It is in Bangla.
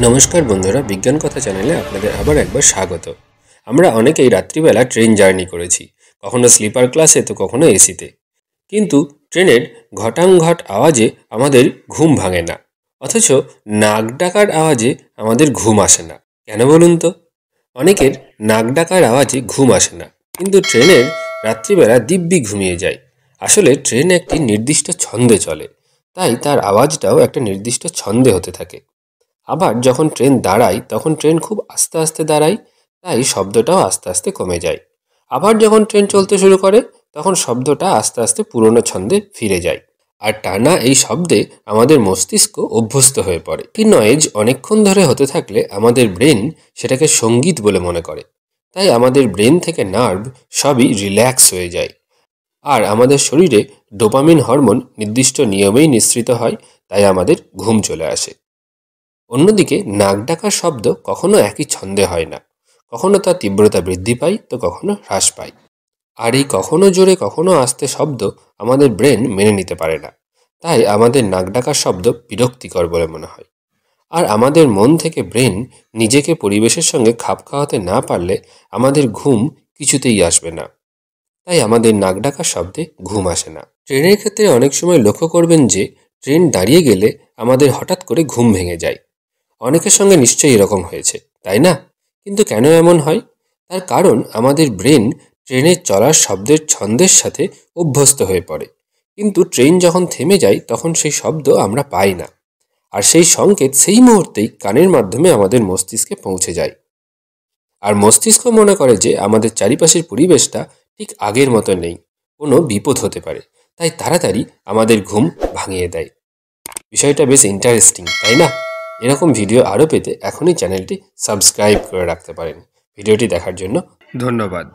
নমস্কার বন্ধুরা, বিজ্ঞান কথা চ্যানেলে আপনাদের আবার একবার স্বাগত। আমরা অনেকেই রাত্রিবেলা ট্রেন জার্নি করেছি, কখনো স্লিপার ক্লাসে তো কখনো এসিতে। কিন্তু ট্রেনের ঘটাংঘট আওয়াজে আমাদের ঘুম ভাঙে না, অথচ নাক ডাকার আওয়াজে আমাদের ঘুম আসে না। কেন বলুন তো? অনেকের নাক ডাকার আওয়াজে ঘুম আসে না, কিন্তু ট্রেনের রাত্রিবেলা দিব্যি ঘুমিয়ে যায়। আসলে ট্রেন একটি নির্দিষ্ট ছন্দে চলে, তাই তার আওয়াজটাও একটা নির্দিষ্ট ছন্দে হতে থাকে। আবার যখন ট্রেন দাঁড়ায় তখন ট্রেন খুব আস্তে আস্তে দাঁড়ায়, তাই শব্দটাও আস্তে আস্তে কমে যায়। আবার যখন ট্রেন চলতে শুরু করে তখন শব্দটা আস্তে আস্তে পুরনো ছন্দে ফিরে যায়। আর টানা এই শব্দে আমাদের মস্তিষ্ক অভ্যস্ত হয়ে পড়ে। একটি নয়েজ অনেকক্ষণ ধরে হতে থাকলে আমাদের ব্রেন সেটাকে সঙ্গীত বলে মনে করে, তাই আমাদের ব্রেন থেকে নার্ভ সবই রিল্যাক্স হয়ে যায়। আর আমাদের শরীরে ডোপামিন হরমোন নির্দিষ্ট নিয়মেই নিঃসৃত হয়, তাই আমাদের ঘুম চলে আসে। অন্যদিকে নাক ডাকার শব্দ কখনো একই ছন্দে হয় না, কখনো তার তীব্রতা বৃদ্ধি পায় তো কখনো হ্রাস পায়। আর এই কখনো জোরে কখনো আস্তে শব্দ আমাদের ব্রেন মেনে নিতে পারে না, তাই আমাদের নাক ডাকার শব্দ বিরক্তিকর বলে মনে হয়। আর আমাদের মন থেকে ব্রেন নিজেকে পরিবেশের সঙ্গে খাপ খাওয়াতে না পারলে আমাদের ঘুম কিছুতেই আসবে না, তাই আমাদের নাক ডাকার শব্দে ঘুম আসে না। ট্রেনের ক্ষেত্রে অনেক সময় লক্ষ্য করবেন যে ট্রেন দাঁড়িয়ে গেলে আমাদের হঠাৎ করে ঘুম ভেঙে যায়। অনেকের সঙ্গে নিশ্চয়ই এরকম হয়েছে, তাই না? কিন্তু কেন এমন হয়? তার কারণ আমাদের ব্রেন ট্রেনের চলার শব্দের ছন্দের সাথে অভ্যস্ত হয়ে পড়ে। কিন্তু ট্রেন যখন থেমে যায় তখন সেই শব্দ আমরা পাই না, আর সেই সংকেত সেই মুহূর্তেই কানের মাধ্যমে আমাদের মস্তিষ্কে পৌঁছে যায়। আর মস্তিষ্ক মনে করে যে আমাদের চারিপাশের পরিবেশটা ঠিক আগের মতো নেই, কোনো বিপদ হতে পারে, তাই তাড়াতাড়ি আমাদের ঘুম ভাঙিয়ে দেয়। বিষয়টা বেশ ইন্টারেস্টিং, তাই না? এরকম ভিডিও আরও পেতে এখনই চ্যানেলটি সাবস্ক্রাইব করে রাখতে পারেন। ভিডিওটি দেখার জন্য ধন্যবাদ।